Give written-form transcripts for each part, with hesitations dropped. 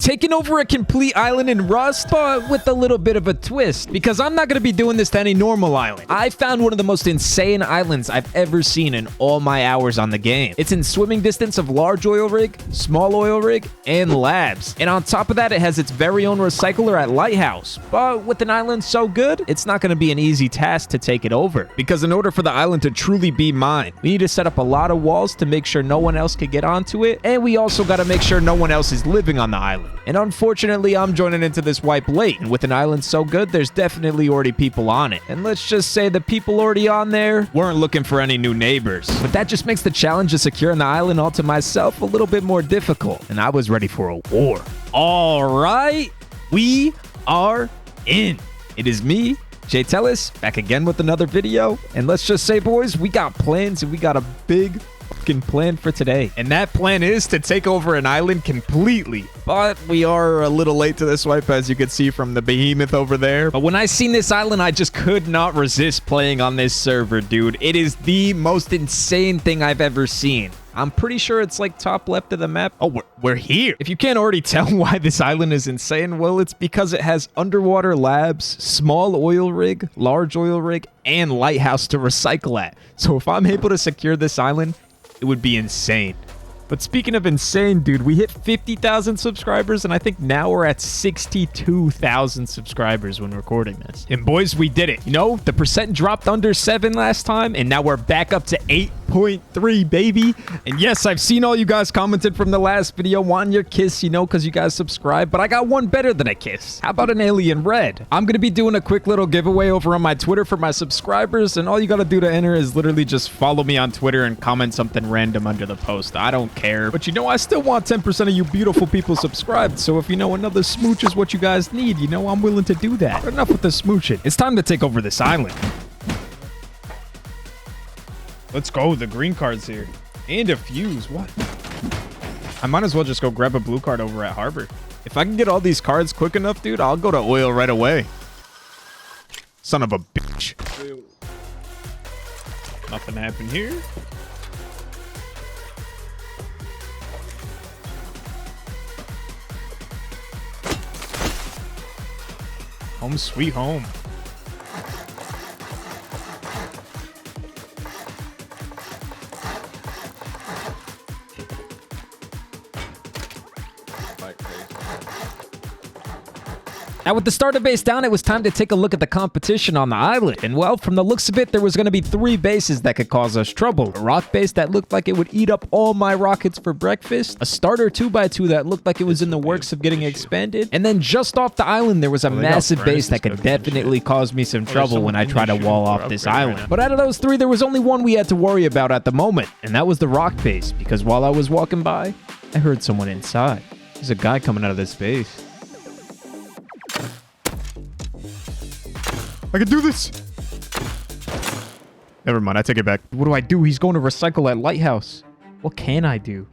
taking over a complete island in Rust, but with a little bit of a twist, because I'm not going to be doing this to any normal island. I found one of the most insane islands I've ever seen in all my hours on the game. It's in swimming distance of large oil rig, small oil rig, and labs. And on top of that, it has its very own recycler at Lighthouse. But with an island so good, it's not going to be an easy task to take it over. Because in order for the island to truly be mine, we need to set up a lot of walls to make sure no one else can get onto it. And we also got to make sure no one else is living on the island. And unfortunately, I'm joining into this wipe late. And with an island so good, there's definitely already people on it. And let's just say the people already on there weren't looking for any new neighbors. But that just makes the challenge of securing the island all to myself a little bit more difficult. And I was ready for a war. All right, we are in. It is me, Jay Tellis, back again with another video. And let's just say, boys, we got plans and we got a big fucking plan for today. And that plan is to take over an island completely. But we are a little late to this wipe, as you can see from the behemoth over there. But when I seen this island, I just could not resist playing on this server, dude. It is the most insane thing I've ever seen. I'm pretty sure it's like top left of the map. Oh, we're here. If you can't already tell why this island is insane, well, it's because it has underwater labs, small oil rig, large oil rig, and lighthouse to recycle at. So if I'm able to secure this island, it would be insane. But speaking of insane, dude, we hit 50,000 subscribers, and I think now we're at 62,000 subscribers when recording this. And boys, we did it. You know, the percent dropped under 7 last time, and now we're back up to 8.3, baby. And yes, I've seen all you guys commented from the last video wanting your kiss, you know, because you guys subscribed, but I got one better than a kiss. How about an alien red? I'm going to be doing a quick little giveaway over on my Twitter for my subscribers, and all you got to do to enter is literally just follow me on Twitter and comment something random under the post. I don't care, but you know, I still want 10% of you beautiful people subscribed. So if you know another smooch is what you guys need, you know, I'm willing to do that. But enough with the smooching. It's time to take over this island. Let's go. The green card's here. And a fuse. What? I might as well just go grab a blue card over at Harbor. If I can get all these cards quick enough, dude, I'll go to oil right away. Son of a bitch. Nothing happened here. Home sweet home. Now, with the starter base down, it was time to take a look at the competition on the island. And well, from the looks of it, there was going to be 3 bases that could cause us trouble. A rock base that looked like it would eat up all my rockets for breakfast. A starter 2x2 that looked like it was in the works of getting expanded. And then just off the island, there was a massive base that could definitely cause me some trouble when I try to wall off this island. But out of those 3, there was only one we had to worry about at the moment. And that was the rock base. Because while I was walking by, I heard someone inside. There's a guy coming out of this base. I can do this. Never mind, I take it back. What do? He's going to recycle at Lighthouse. What can I do?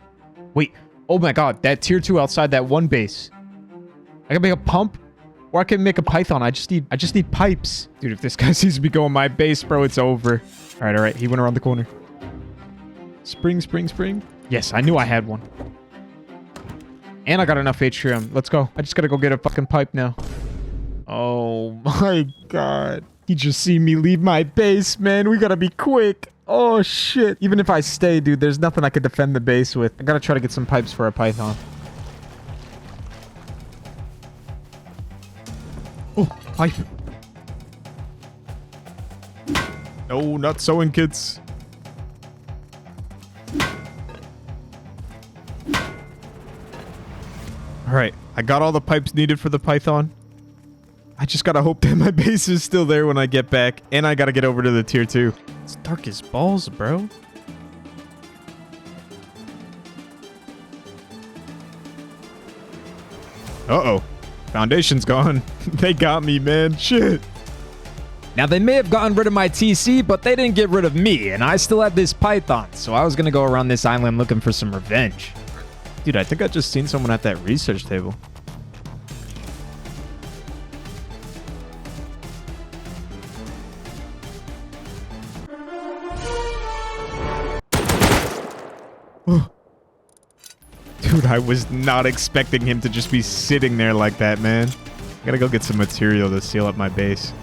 Wait. Oh my god, that tier 2 outside that one base. I can make a pump, or I can make a python. I just need pipes. Dude, if this guy sees me go in my base, bro, it's over. All right. He went around the corner. Spring. Yes, I knew I had one. And I got enough atrium. Let's go. I just gotta go get a fucking pipe now. Oh my god. He just seen me leave my base, man. We gotta be quick. Oh shit. Even if I stay, dude, there's nothing I could defend the base with. I gotta try to get some pipes for a python. Oh, pipe. No, not sewing kits. Alright, I got all the pipes needed for the python. I just gotta hope that my base is still there when I get back. And I gotta get over to the tier 2. It's dark as balls, bro. Uh-oh. Foundation's gone. They got me, man. Shit. Now, they may have gotten rid of my TC, but they didn't get rid of me. And I still have this python. So I was gonna go around this island looking for some revenge. Dude, I think I just seen someone at that research table. Dude, I I was not expecting him to just be sitting there like that, man. I gotta go get some material to seal up my base.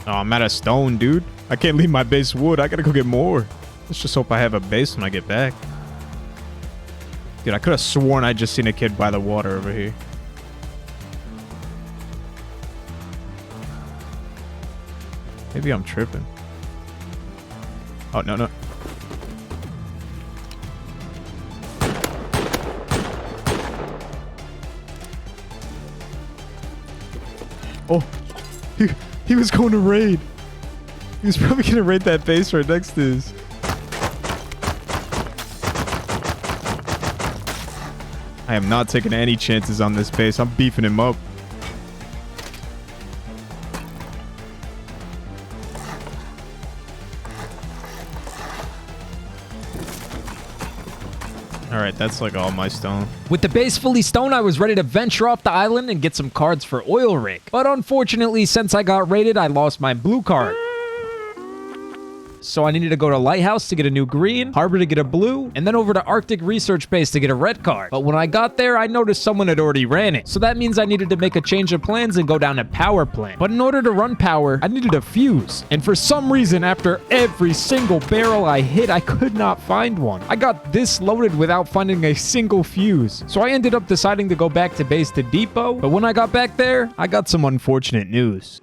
Oh, I'm out of stone, dude. I can't leave my base wood. I gotta go get more. Let's just hope I have a base when I get back. Dude, I could have sworn I just seen a kid by the water over here. Maybe I'm tripping. Oh, no, no. Oh, he was going to raid. He was probably going to raid that base right next to his. I am not taking any chances on this base. I'm beefing him up. Alright, that's like all my stone. With the base fully stoned, I was ready to venture off the island and get some cards for oil rig. But unfortunately, since I got raided, I lost my blue card. So I needed to go to Lighthouse to get a new green, Harbor to get a blue, and then over to Arctic Research Base to get a red card. But when I got there, I noticed someone had already ran it. So that means I needed to make a change of plans and go down to power plant. But in order to run power, I needed a fuse. And for some reason, after every single barrel I hit, I could not find one. I got this loaded without finding a single fuse. So I ended up deciding to go back to base to depot. But when I got back there, I got some unfortunate news.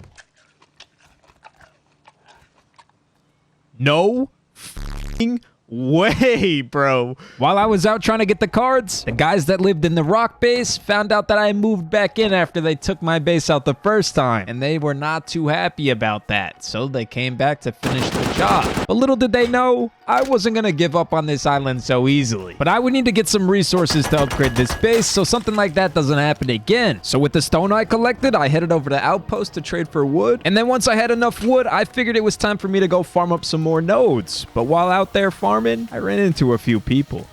No f***ing way, bro. While I was out trying to get the cards, the guys that lived in the rock base found out that I moved back in after they took my base out the first time, and they were not too happy about that, so they came back to finish the job. But little did they know, I wasn't gonna give up on this island so easily. But I would need to get some resources to upgrade this base so something like that doesn't happen again. So with the stone I collected, I headed over to Outpost to trade for wood. And then once I had enough wood, I figured it was time for me to go farm up some more nodes. But while out there farming, I ran into a few people.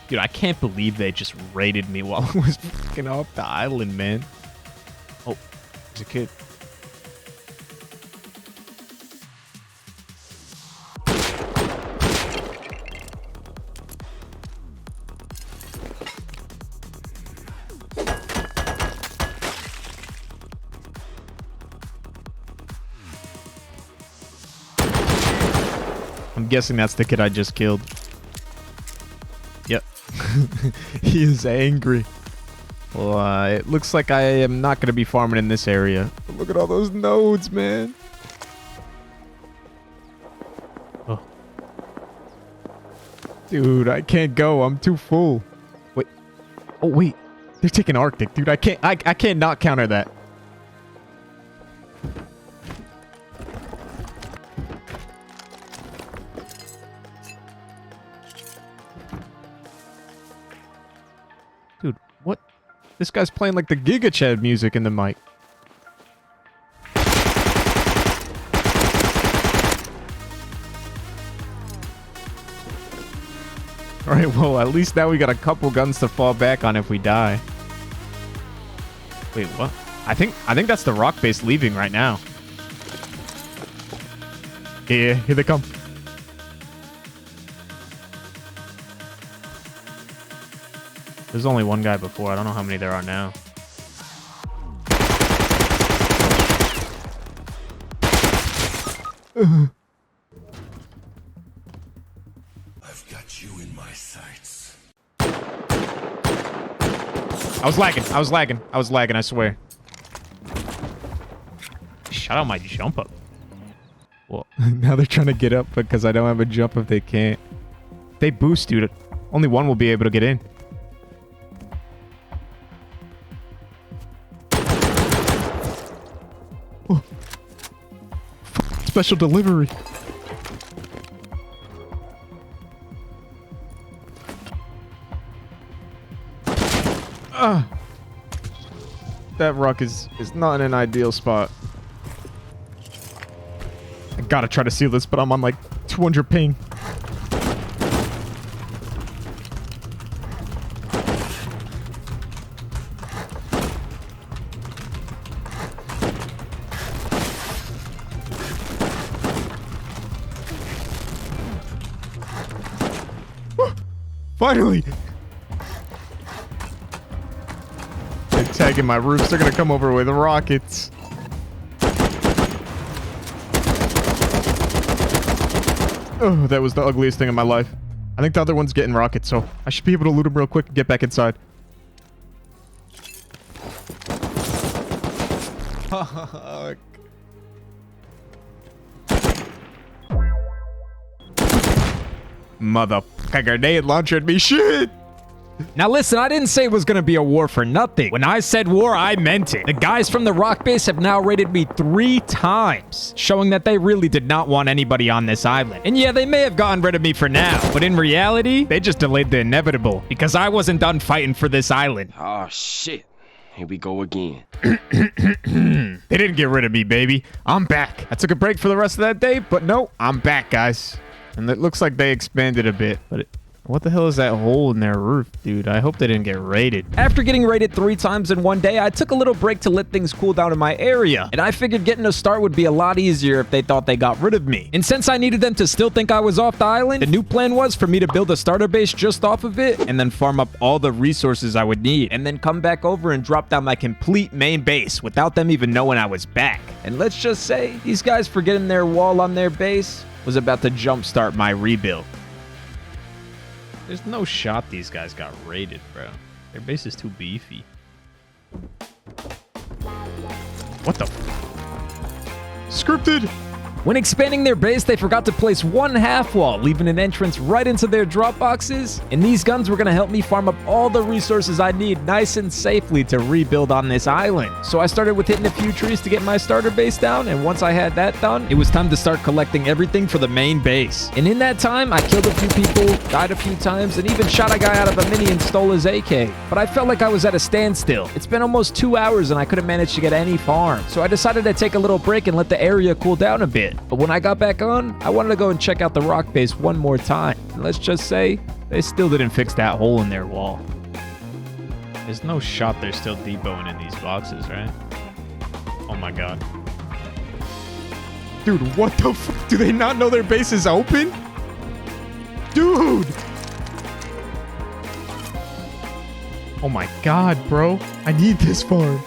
Dude, I can't believe they just raided me while I was fucking off the island, man. Oh, there's a kid. I'm guessing that's the kid I just killed. Yep. He is angry. Well, it looks like I am not going to be farming in this area. But look at all those nodes, man. Oh. Dude, I can't go. I'm too full. Wait. Oh, wait. They're taking Arctic. Dude, I can't not counter that. Dude, what? This guy's playing like the Giga Chad music in the mic. Alright, well, at least now we got a couple guns to fall back on if we die. Wait, what? I think that's the rock base leaving right now. Yeah, here they come. There's only one guy before. I don't know how many there are now. I've got you in my sights. I was lagging, I swear. Shut out my jump up. Well, now they're trying to get up because I don't have a jump if they can't. If they boost, dude, only one will be able to get in. Oh. Special delivery. That rock is not in an ideal spot. I gotta try to seal this, but I'm on like 200 ping. Finally. They're tagging my roofs. They're going to come over with rockets. Oh, that was the ugliest thing in my life. I think the other one's getting rockets, so I should be able to loot him real quick and get back inside. Fuck. Motherfucker, grenade launcher at me. Shit. Now listen, I didn't say it was gonna be a war for nothing. When I said war, I meant it. The guys from the rock base have now raided me 3 times, showing that they really did not want anybody on this island. And yeah, they may have gotten rid of me for now, but in reality, they just delayed the inevitable, because I wasn't done fighting for this island. Oh, shit. Here we go again. They didn't get rid of me, baby. I'm back. I took a break for the rest of that day, but no, I'm back, guys. And it looks like they expanded a bit, but what the hell is that hole in their roof, dude? I hope they didn't get raided. After getting raided 3 times in one day, I took a little break to let things cool down in my area. And I figured getting a start would be a lot easier if they thought they got rid of me. And since I needed them to still think I was off the island, the new plan was for me to build a starter base just off of it and then farm up all the resources I would need and then come back over and drop down my complete main base without them even knowing I was back. And let's just say, these guys forgetting their wall on their base was about to jumpstart my rebuild. There's no shot these guys got raided, bro. Their base is too beefy. What the? Scripted! When expanding their base, they forgot to place 1 half wall, leaving an entrance right into their drop boxes. And these guns were going to help me farm up all the resources I need nice and safely to rebuild on this island. So I started with hitting a few trees to get my starter base down, and once I had that done, it was time to start collecting everything for the main base. And in that time, I killed a few people, died a few times, and even shot a guy out of a mini and stole his AK. But I felt like I was at a standstill. It's been almost 2 hours and I couldn't manage to get any farm. So I decided to take a little break and let the area cool down a bit. But when I got back on, I wanted to go and check out the rock base one more time. And let's just say, they still didn't fix that hole in their wall. There's no shot they're still deboing in these boxes, right? Oh my god. Dude, what the fuck? Do they not know their base is open? Dude! Oh my god, bro. I need this farm.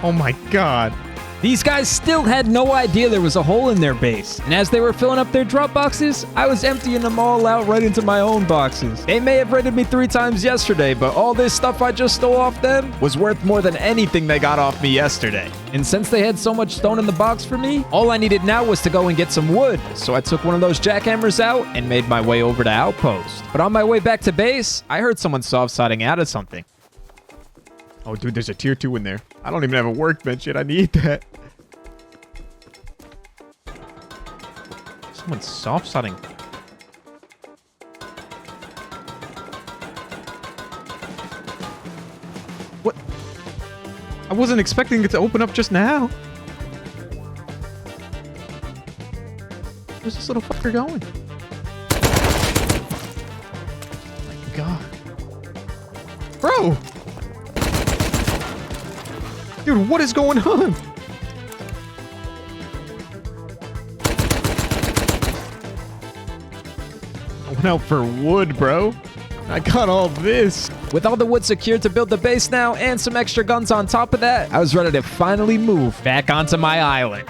Oh my god. These guys still had no idea there was a hole in their base. And as they were filling up their drop boxes, I was emptying them all out right into my own boxes. They may have raided me 3 times yesterday, but all this stuff I just stole off them was worth more than anything they got off me yesterday. And since they had so much stone in the box for me, all I needed now was to go and get some wood. So I took one of those jackhammers out and made my way over to Outpost. But on my way back to base, I heard someone soft-siding out of something. Oh, dude, there's a tier 2 in there. I don't even have a workbench yet. I need that. Someone's soft-siding. What? I wasn't expecting it to open up just now. Where's this little fucker going? Oh my god. Bro! Dude, what is going on? I went out for wood, bro. I got all this. With all the wood secured to build the base now and some extra guns on top of that, I was ready to finally move back onto my island.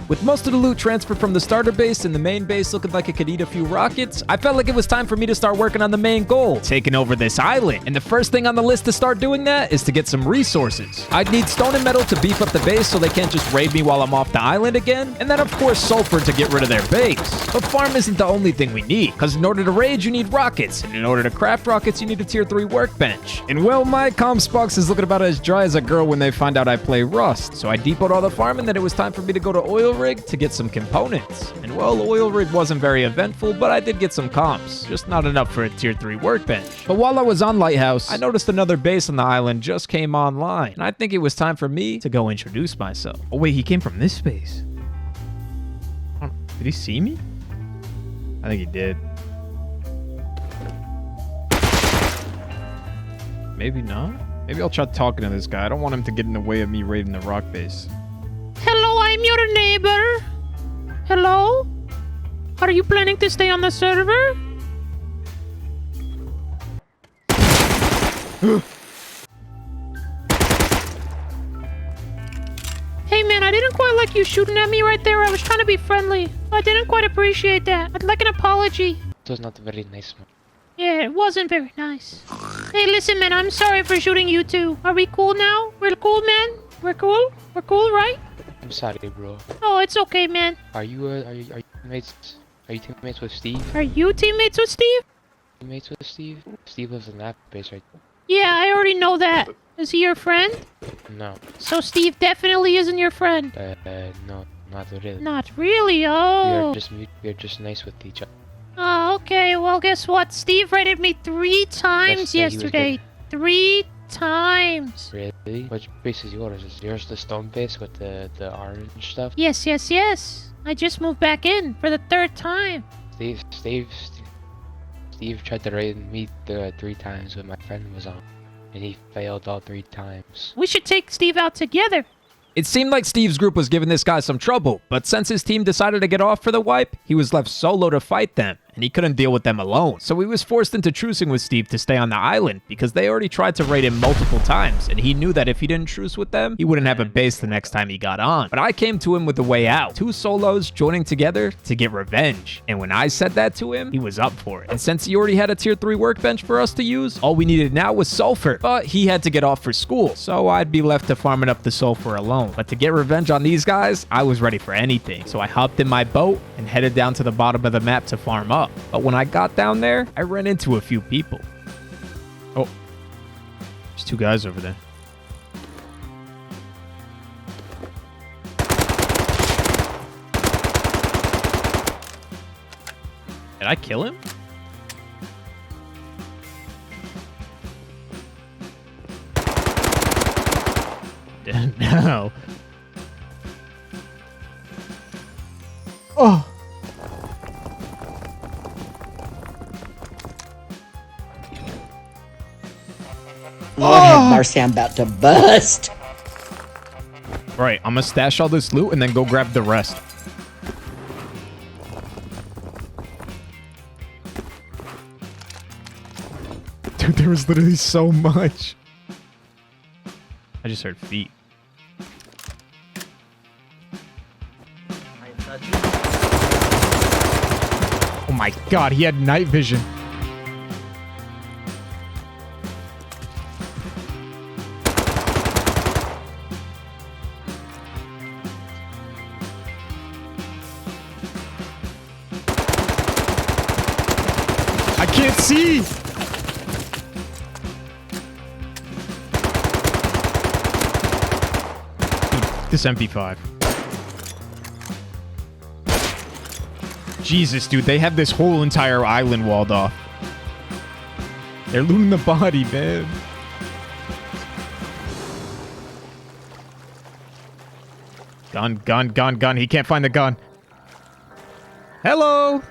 With most of the loot transferred from the starter base and the main base looking like it could eat a few rockets, I felt like it was time for me to start working on the main goal, taking over this island. And the first thing on the list to start doing that is to get some resources. I'd need stone and metal to beef up the base so they can't just raid me while I'm off the island again, and then of course sulfur to get rid of their base. But farm isn't the only thing we need, because in order to raid you need rockets, and in order to craft rockets you need a tier 3 workbench. And well, my comms box is looking about as dry as a girl when they find out I play Rust, so I depoted all the farm and then it was time for me to go to oil rig to get some components. And well, oil rig wasn't very eventful, but I did get some comps, just not enough for a tier 3 workbench. But while I was on Lighthouse, I noticed another base on the island just came online, and I think it was time for me to go introduce myself. Oh wait, he came from this base. Did he see me? I think he did. Maybe not. Maybe I'll try talking to this guy. I don't want him to get in the way of me raiding the rock base. Hello, I'm your neighbor. Hello? Are you planning to stay on the server? Hey man, I didn't quite like you shooting at me right there. I was trying to be friendly. I didn't quite appreciate that. I'd like an apology. It was not very nice, man. Yeah, it wasn't very nice. Hey, listen, man, I'm sorry for shooting you too. Are we cool now? We're cool, man? We're cool? We're cool, right? I'm sorry, bro. Oh, it's okay, man. Are you teammates? Are you teammates with Steve? Are you teammates with Steve? Teammates with Steve? Steve lives in that base, right? Yeah, I already know that. Is he your friend? No. So Steve definitely isn't your friend. No, not really. Not really, oh. We're just nice with each other. Oh, okay. Well, guess what? Steve raided me 3 times Yes, he was yesterday. 3 times. Really? Which base is yours? Is yours the stone base with the orange stuff? Yes, yes, yes. I just moved back in for the 3rd time. Steve tried to raid me 3 times when my friend was on, and he failed all 3 times. We should take Steve out together. It seemed like Steve's group was giving this guy some trouble, but since his team decided to get off for the wipe, he was left solo to fight them, and he couldn't deal with them alone. So he was forced into trucing with Steve to stay on the island, because they already tried to raid him multiple times, and he knew that if he didn't truce with them, he wouldn't have a base the next time he got on. But I came to him with a way out. 2 solos joining together to get revenge. And when I said that to him, he was up for it. And since he already had a tier 3 workbench for us to use, all we needed now was sulfur. But he had to get off for school, so I'd be left to farming up the sulfur alone. But to get revenge on these guys, I was ready for anything. So I hopped in my boat and headed down to the bottom of the map to farm up. But when I got down there, I ran into a few people. Oh, there's 2 guys over there. Did I kill him? No. Oh. Lord have mercy, I'm about to bust. Right, I'm gonna stash all this loot and then go grab the rest. Dude, there was literally so much. I just heard feet. Oh my god, he had night vision. I can't see! This MP5. Jesus, dude, they have this whole entire island walled off. They're looting the body, man. Gun, gun, gun, gun. He can't find the gun. Hello!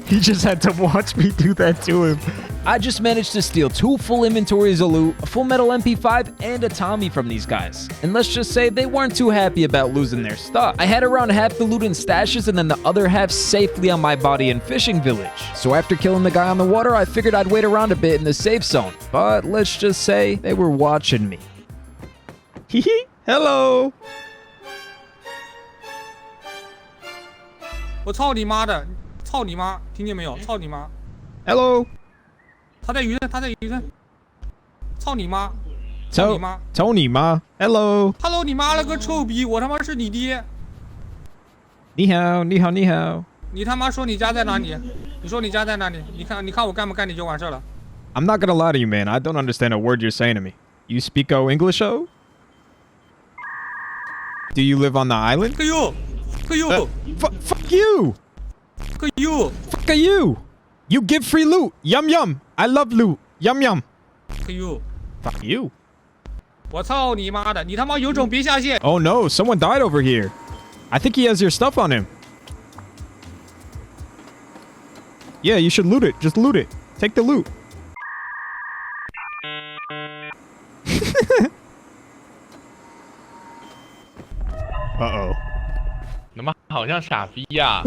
He just had to watch me do that to him. I just managed to steal 2 full inventories of loot, a full metal MP5, and a Tommy from these guys. And let's just say they weren't too happy about losing their stuff. I had around half the loot in stashes and then the other half safely on my body in fishing village. So after killing the guy on the water, I figured I'd wait around a bit in the safe zone. But let's just say they were watching me. Hehe, hello. 我操你妈的！操你妈！听见没有？操你妈！ Hello. 他在鱼阵，他在鱼阵！操你妈！操你妈！ Tony ma. Hello. Hello 你妈了个臭逼！我他妈是你爹！你好，你好，你好。你他妈说你家在哪里？你说你家在哪里？你看我干不干你就完事了。 I'm not gonna lie to you, man. I don't understand a word you're saying to me. You speak English, oh? Do you live on the island? 个哟，个哟， Fuck you! 个哟， Fuck you! You give free loot. Yum yum. I love loot. Yum yum. 个哟！ Fuck you. 我操你妈的！你他妈有种别下线！ Oh no, someone died over here. I think he has your stuff on him. Yeah, you should loot it. Just loot it. Take the loot. 好像傻逼呀、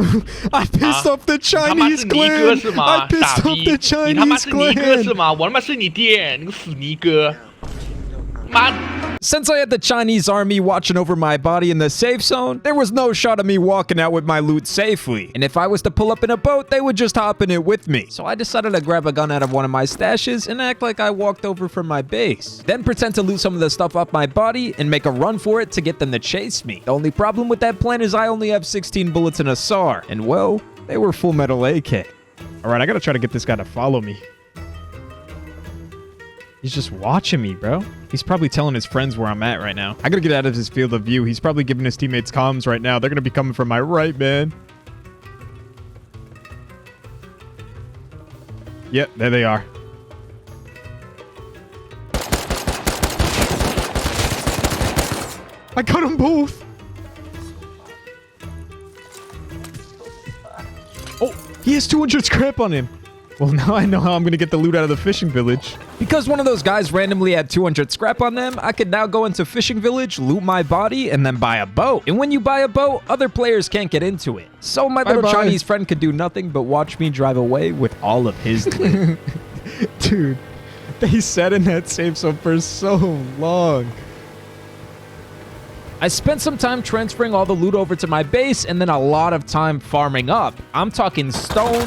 I pissed off the 他妈 Chinese 是尼哥 clan. 是吗？ I 傻 pissed off 逼 the！你他妈 Chinese 是尼哥是 clan. 吗？我他妈是你爹，你个死尼哥！妈！ Since I had the Chinese army watching over my body in the safe zone, there was no shot of me walking out with my loot safely. And if I was to pull up in a boat, they would just hop in it with me. So I decided to grab a gun out of one of my stashes and act like I walked over from my base. Then pretend to loot some of the stuff off my body and make a run for it to get them to chase me. The only problem with that plan is I only have 16 bullets in a SAR. And well, they were full metal AK. All right, I gotta try to get this guy to follow me. He's just watching me, bro. He's probably telling his friends where I'm at right now. I gotta get out of his field of view. He's probably giving his teammates comms right now. They're gonna be coming from my right, man. Yep, there they are. I got them both. Oh, he has 200 scrap on him. Well, now I know how I'm going to get the loot out of the fishing village. Because one of those guys randomly had 200 scrap on them, I could now go into fishing village, loot my body, and then buy a boat. And when you buy a boat, other players can't get into it. So my little Chinese friend could do nothing but watch me drive away with all of his loot. Dude, they sat in that safe zone for so long. I spent some time transferring all the loot over to my base and then a lot of time farming up. I'm talking stone,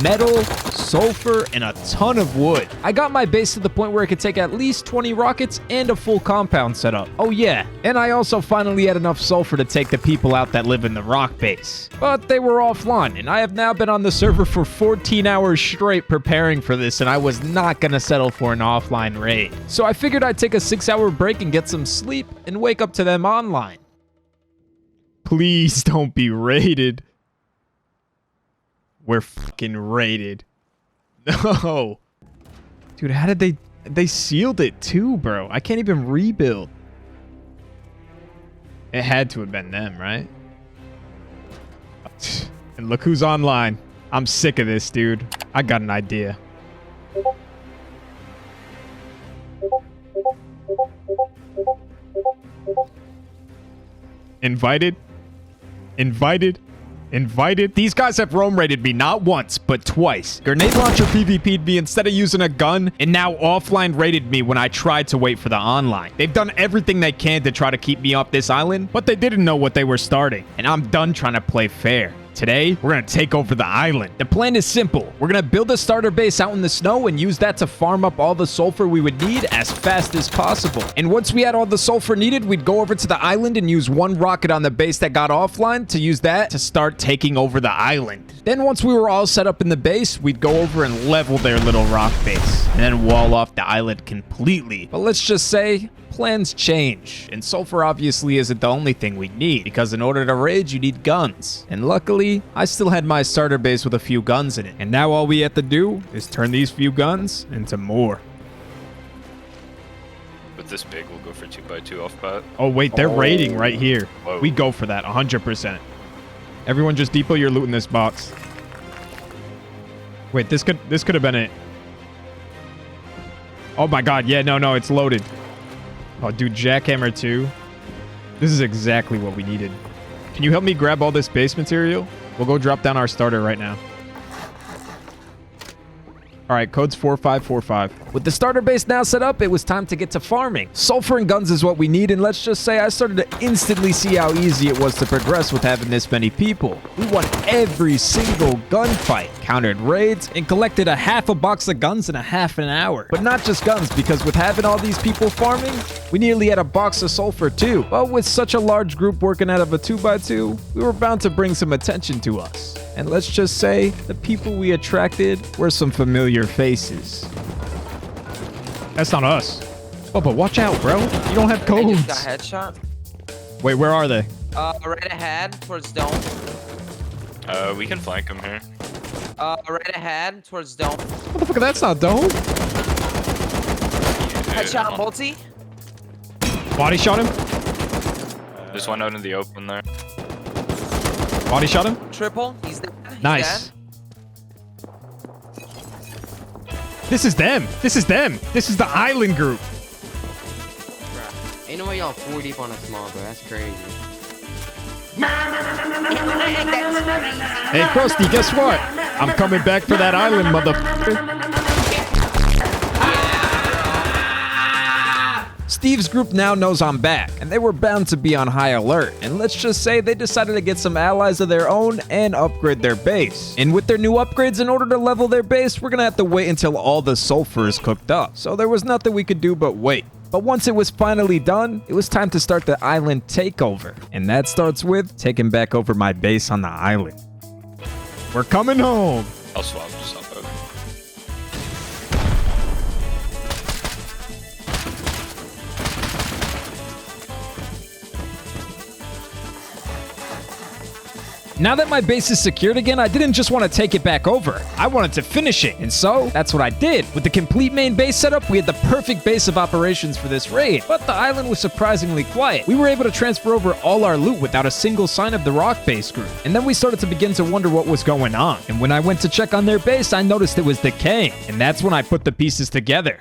metal, sulfur, and a ton of wood. I got my base to the point where it could take at least 20 rockets and a full compound setup. Oh yeah, and I also finally had enough sulfur to take the people out that live in the rock base. But they were offline, and I have now been on the server for 14 hours straight preparing for this, and I was not gonna settle for an offline raid. So I figured I'd take a 6-hour break and get some sleep and wake up to them online. Please don't be raided. We're fucking raided. No. Dude, how did they sealed it too, bro? I can't even rebuild. It had to have been them, right? And look who's online. I'm sick of this, dude. I got an idea. Invited. These guys have roam raided me not once, but twice. Grenade launcher PvP'd me instead of using a gun, and now offline raided me when I tried to wait for the online. They've done everything they can to try to keep me off this island, but they didn't know what they were starting. And I'm done trying to play fair. Today, we're going to take over the island. The plan is simple. We're going to build a starter base out in the snow and use that to farm up all the sulfur we would need as fast as possible. And once we had all the sulfur needed, we'd go over to the island and use one rocket on the base that got offline to use that to start taking over the island. Then once we were all set up in the base, we'd go over and level their little rock base and then wall off the island completely. But let's just say plans change, and sulfur obviously isn't the only thing we need, because in order to raid, you need guns. And luckily, I still had my starter base with a few guns in it. And now all we have to do is turn these few guns into more. With this big, we'll go for 2x2 off bat. Oh wait, they're raiding right here. Whoa. We go for that 100%. Everyone just depot your loot in this box. Wait, this could have been it. Oh my god, yeah, no, it's loaded. Oh, dude, jackhammer 2. This is exactly what we needed. Can you help me grab all this base material? We'll go drop down our starter right now. All right, code's 4545. With the starter base now set up, it was time to get to farming. Sulfur and guns is what we need, and let's just say I started to instantly see how easy it was to progress with having this many people. We won every single gunfight, countered raids, and collected a half a box of guns in a half an hour. But not just guns, because with having all these people farming, we nearly had a box of sulfur too. But with such a large group working out of a 2x2, we were bound to bring some attention to us. And let's just say, the people we attracted were some familiar faces. That's not us. Oh, but watch out, bro. You don't have codes. I just got headshot. Wait, where are they? Right ahead towards dome. We can flank them here. Right ahead towards dome. Motherfucker, that's not dome. Headshot multi. Body shot him. There's one out in the open there. Body shot him. Triple. He's dead. He's Nice. dead. This is them. This is them. This is the island group. Bruh. Ain't no way y'all 4 deep on a small, bro. That's crazy. Hey, Krusty, guess what? I'm coming back for that island, motherfucker. Steve's group now knows I'm back, and they were bound to be on high alert. And let's just say they decided to get some allies of their own and upgrade their base. And with their new upgrades, in order to level their base, we're gonna have to wait until all the sulfur is cooked up. So there was nothing we could do but wait. But once it was finally done, it was time to start the island takeover. And that starts with taking back over my base on the island. We're coming home. I'll swap just up over. Now that my base is secured again, I didn't just want to take it back over. I wanted to finish it. And so, that's what I did. With the complete main base setup, we had the perfect base of operations for this raid. But the island was surprisingly quiet. We were able to transfer over all our loot without a single sign of the rock base group. And then we started to begin to wonder what was going on. And when I went to check on their base, I noticed it was decaying. And that's when I put the pieces together.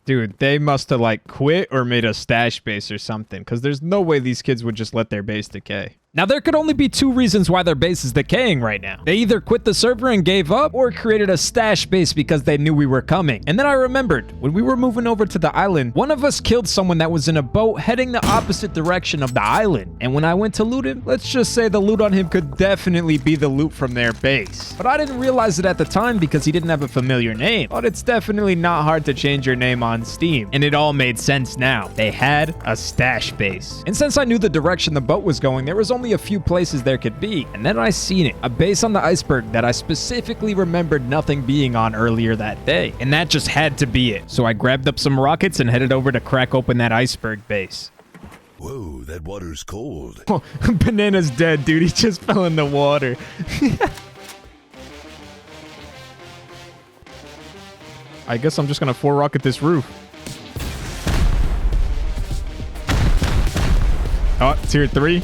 Dude, they must have like quit or made a stash base or something, because there's no way these kids would just let their base decay. Now, there could only be two reasons why their base is decaying right now. They either quit the server and gave up, or created a stash base because they knew we were coming. And then I remembered, when we were moving over to the island, one of us killed someone that was in a boat heading the opposite direction of the island. And when I went to loot him, let's just say the loot on him could definitely be the loot from their base. But I didn't realize it at the time because he didn't have a familiar name. But it's definitely not hard to change your name on Steam. And it all made sense now. They had a stash base. And since I knew the direction the boat was going, there was only a few places there could be. And then I seen it, a base on the iceberg that I specifically remembered nothing being on earlier that day. And that just had to be it. So I grabbed up some rockets and headed over to crack open that iceberg base. Whoa, that water's cold. Oh, Banana's dead, dude. He just fell in the water. I guess I'm just gonna 4-rocket this roof. Oh, tier 3.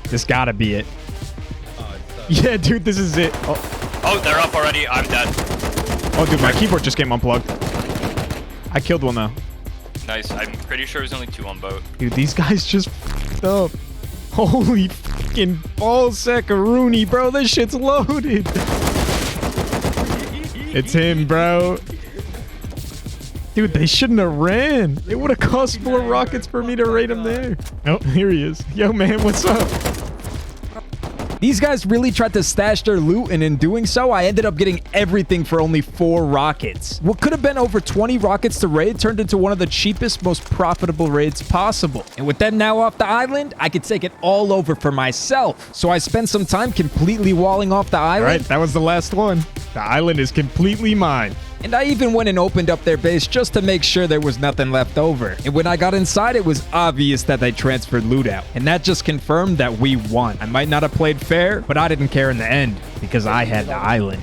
This gotta be it. Yeah, dude, this is it. Oh, they're up already. I'm dead. Oh, dude, my keyboard just came unplugged. I killed one, though. Nice. I'm pretty sure there's only 2 on boat. Dude, these guys just f***ed up. Holy fucking ballsackaroonie, bro. This shit's loaded. It's him, bro. Dude, they shouldn't have ran. It would have cost more rockets for me to raid him there. Oh, here he is. Yo, man, what's up? These guys really tried to stash their loot, and in doing so, I ended up getting everything for only 4 rockets. What could have been over 20 rockets to raid turned into one of the cheapest, most profitable raids possible. And with them now off the island, I could take it all over for myself. So I spent some time completely walling off the island. All right, that was the last one. The island is completely mine. And I even went and opened up their base just to make sure there was nothing left over. And when I got inside, it was obvious that they transferred loot out. And that just confirmed that we won. I might not have played fair, but I didn't care in the end because I had the island.